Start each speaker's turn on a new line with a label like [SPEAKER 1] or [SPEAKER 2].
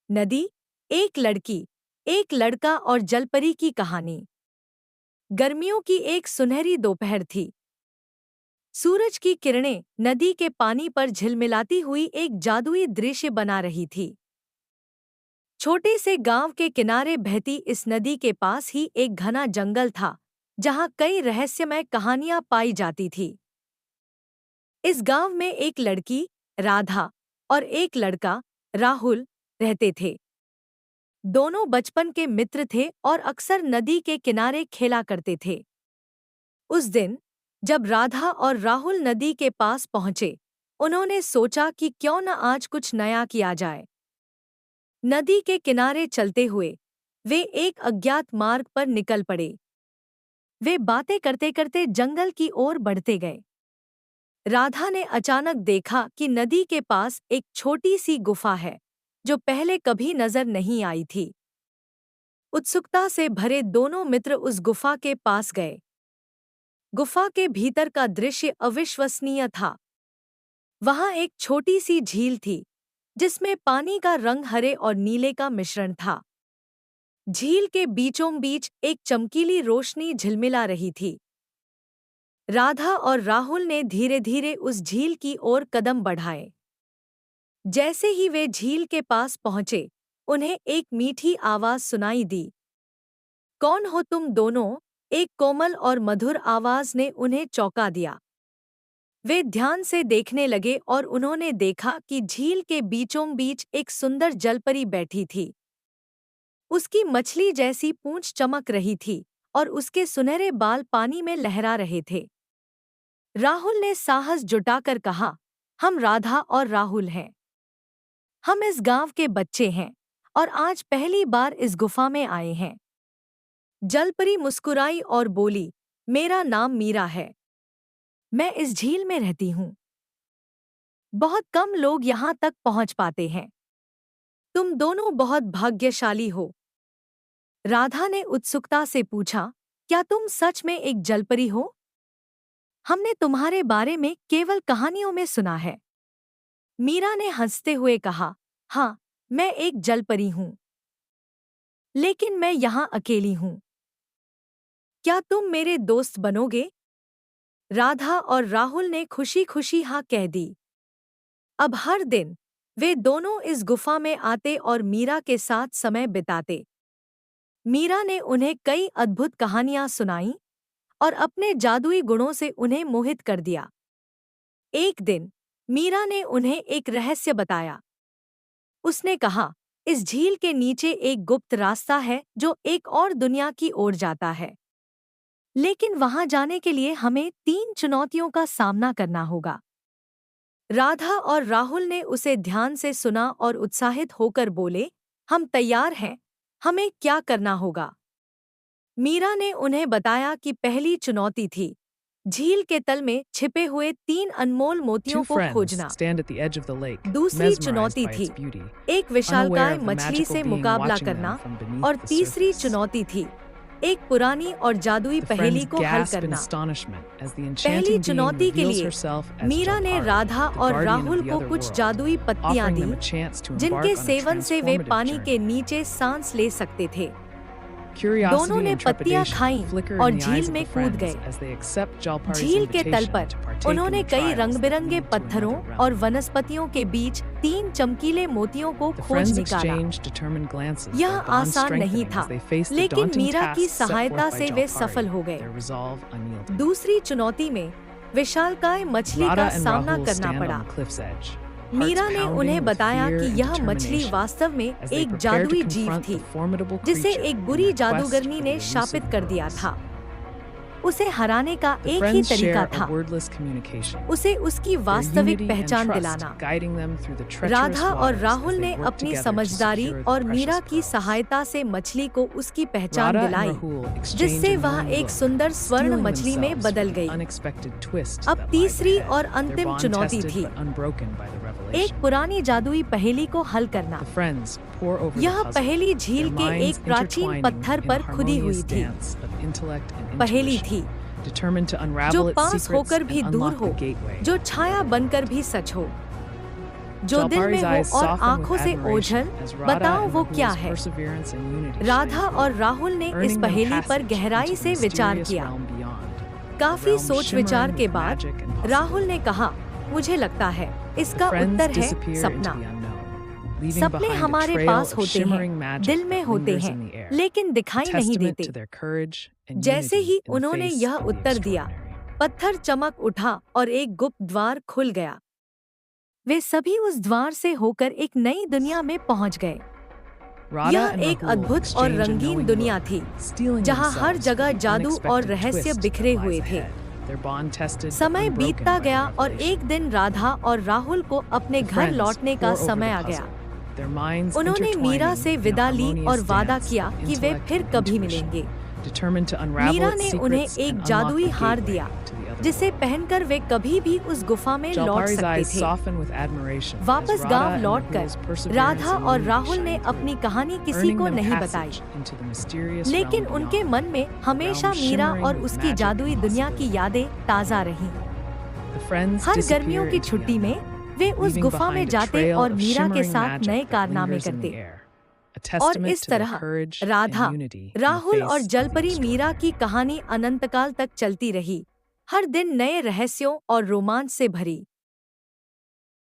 [SPEAKER 1] नदी, एक लड़की, एक लड़का और जलपरी की कहानी। गर्मियों की एक सुनहरी दोपहर थी। सूरज की किरणें नदी के पानी पर झिलमिलाती हुई एक जादुई दृश्य बना रही थी। छोटे से गांव के किनारे बहती इस नदी के पास ही एक घना जंगल था, जहां कई रहस्यमय कहानियां पाई जाती थी। इस गांव में एक लड़की, राधा, और एक लड़का, राहुल, रहते थे। दोनों बचपन के मित्र थे और अक्सर नदी के किनारे खेला करते थे। उस दिन जब राधा और राहुल नदी के पास पहुंचे, उन्होंने सोचा कि क्यों न आज कुछ नया किया जाए। नदी के किनारे चलते हुए वे एक अज्ञात मार्ग पर निकल पड़े। वे बातें करते करते जंगल की ओर बढ़ते गए। राधा ने अचानक देखा कि नदी के पास एक छोटी सी गुफा है, जो पहले कभी नजर नहीं आई थी। उत्सुकता से भरे दोनों मित्र उस गुफा के पास गए। गुफा के भीतर का दृश्य अविश्वसनीय था। वहां एक छोटी सी झील थी, जिसमें पानी का रंग हरे और नीले का मिश्रण था। झील के बीचों बीच एक चमकीली रोशनी झिलमिला रही थी। राधा और राहुल ने धीरे धीरे उस झील की ओर कदम बढ़ाए। जैसे ही वे झील के पास पहुंचे, उन्हें एक मीठी आवाज सुनाई दी। कौन हो तुम दोनों? एक कोमल और मधुर आवाज ने उन्हें चौंका दिया। वे ध्यान से देखने लगे और उन्होंने देखा कि झील के बीचों बीच एक सुंदर जलपरी बैठी थी। उसकी मछली जैसी पूंछ चमक रही थी और उसके सुनहरे बाल पानी में लहरा रहे थे। राहुल ने साहस जुटाकर कहा, हम राधा और राहुल हैं। हम इस गांव के बच्चे हैं और आज पहली बार इस गुफा में आए हैं। जलपरी मुस्कुराई और बोली, मेरा नाम मीरा है। मैं इस झील में रहती हूँ। बहुत कम लोग यहाँ तक पहुँच पाते हैं। तुम दोनों बहुत भाग्यशाली हो। राधा ने उत्सुकता से पूछा, क्या तुम सच में एक जलपरी हो? हमने तुम्हारे बारे में केवल कहानियों में सुना है। मीरा ने हंसते हुए कहा, हाँ, मैं एक जलपरी हूँ, लेकिन मैं यहाँ अकेली हूँ। क्या तुम मेरे दोस्त बनोगे? राधा और राहुल ने खुशी खुशी हाँ कह दी। अब हर दिन वे दोनों इस गुफा में आते और मीरा के साथ समय बिताते। मीरा ने उन्हें कई अद्भुत कहानियां सुनाईं और अपने जादुई गुणों से उन्हें मोहित कर दिया। एक दिन मीरा ने उन्हें एक रहस्य बताया। उसने कहा, इस झील के नीचे एक गुप्त रास्ता है जो एक और दुनिया की ओर जाता है। लेकिन वहां जाने के लिए हमें 3 चुनौतियों का सामना करना होगा। राधा और राहुल ने उसे ध्यान से सुना और उत्साहित होकर बोले, हम तैयार हैं। हमें क्या करना होगा? मीरा ने उन्हें बताया कि पहली चुनौती थी झील के तल में छिपे हुए 3 अनमोल मोतियों को खोजना। दूसरी चुनौती थी एक विशालकाय मछली से मुकाबला करना और तीसरी चुनौती थी एक पुरानी और जादुई पहेली को हल करना। पहली चुनौती के लिए मीरा ने राधा और राहुल को कुछ जादुई पत्तियां दी, जिनके सेवन से वे पानी के नीचे सांस ले सकते थे। दोनों ने पत्तियां खाईं और झील में कूद गए। झील के तल पर उन्होंने कई रंग-बिरंगे पत्थरों और वनस्पतियों के बीच 3 चमकीले मोतियों को खोज निकाला। यह आसान नहीं था, लेकिन मीरा की सहायता से वे सफल हो गए। दूसरी चुनौती में विशालकाय मछली का सामना करना पड़ा। मीरा ने उन्हें बताया कि यह मछली वास्तव में एक जादुई जीव थी, जिसे एक बुरी जादूगरनी ने शापित कर दिया था। उसे हराने का एक ही तरीका था, उसे उसकी वास्तविक पहचान दिलाना। राधा और राहुल ने अपनी समझदारी और मीरा की सहायता से मछली को उसकी पहचान दिलाई, जिससे वह एक सुंदर स्वर्ण मछली में बदल गई। अब तीसरी और अंतिम चुनौती थी एक पुरानी जादुई पहेली को हल करना। यह पहेली झील के एक प्राचीन पत्थर पर खुदी हुई थी। पहेली थी जो पास होकर भी दूर हो, जो छाया बनकर भी सच हो। जो दिल में हो और आंखों से ओझल, बताओ वो क्या है। राधा और राहुल ने इस पहेली पर गहराई से विचार किया। काफी सोच विचार के बाद राहुल ने कहा, मुझे लगता है इसका उत्तर है सपना। सपने हमारे पास होते हैं, दिल में होते हैं, लेकिन दिखाई नहीं देते। जैसे ही उन्होंने यह उत्तर दिया, पत्थर चमक उठा और एक गुप्त द्वार खुल गया। वे सभी उस द्वार से होकर एक नई दुनिया में पहुंच गए। यह एक अद्भुत और रंगीन दुनिया थी, जहां हर जगह जादू और रहस्य बिखरे हुए थे। समय बीतता गया और एक दिन राधा और राहुल को अपने घर लौटने का समय आ गया। उन्होंने मीरा से विदा ली और वादा किया कि वे फिर कभी मिलेंगे। मीरा ने उन्हें एक जादुई हार दिया, जिसे पहनकर वे कभी भी उस गुफा में लौट सकते थे। वापस गांव लौटकर राधा और राहुल ने अपनी कहानी किसी को नहीं बताई, लेकिन उनके मन में हमेशा मीरा और उसकी जादुई दुनिया की यादें ताज़ा रहीं। हर गर्मियों की छुट्टी में वे उस गुफा में जाते और मीरा के साथ नए कारनामे करते। और इस तरह राधा, राहुल और जलपरी मीरा की कहानी अनंतकाल तक चलती रही, हर दिन नए रहस्यों और रोमांच से भरी।